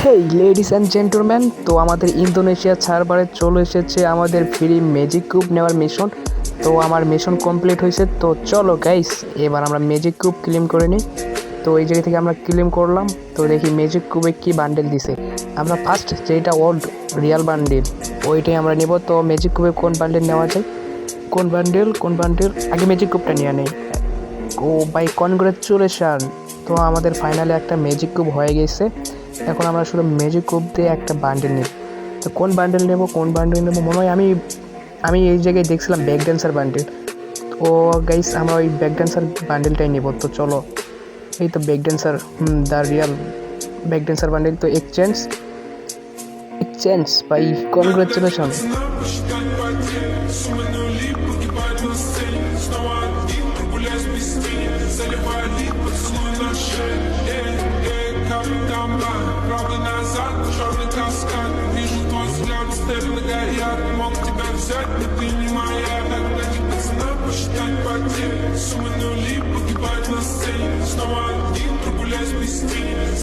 Hey ladies and gentleman, তো আমাদের Indonesia সার্ভারে চলে এসেছে আমাদের ফ্রি ম্যাজিক কিউব নেওয়ার মিশন। তো আমার মিশন কমপ্লিট হয়েছে। তো চলো গাইস, এবার আমরা ম্যাজিক কিউব ক্লেম করে নিই। তো এই জায়গা থেকে আমরা ক্লেম করলাম। তো দেখি ম্যাজিক কিউবে কী বান্ডেল দিছে। আমরা ফার্স্ট যেটা ওল্ড রিয়াল বান্ডেল ওইটাই আমরা নেব। তো ম্যাজিক কিউবে কোন বান্ডেল নেওয়া যায়, কোন বান্ডেল আগে ম্যাজিক কিউবটা নিয়ে নেই। ও ভাই কনগ্রাচুলেশন, তো আমাদের ফাইনালে একটা ম্যাজিক কিউব হয়ে গেছে। এখন আমরা শুধু ম্যাজিক কিউব দিয়ে একটা বান্ডেল নিব। তো কোন বান্ডেল নেব মনে হয় আমি এই জায়গায় দেখছিলাম ব্যাক ড্যান্সার বান্ডেল। ও গাইস, আমরা ওই ব্যাক ড্যান্সার বান্ডেলটাই নেব। তো চলো, এই তো back dancer, the Real back dancer bundle. তো এক্সচেঞ্জ ভাই, কনগ্রাচুলেশন। Правда назад, черный каскад. Вижу твой взгляд, стебли горят. Мог тебя взять, но ты не моя. Тогда не пацана посчитать потери. Суммы нули,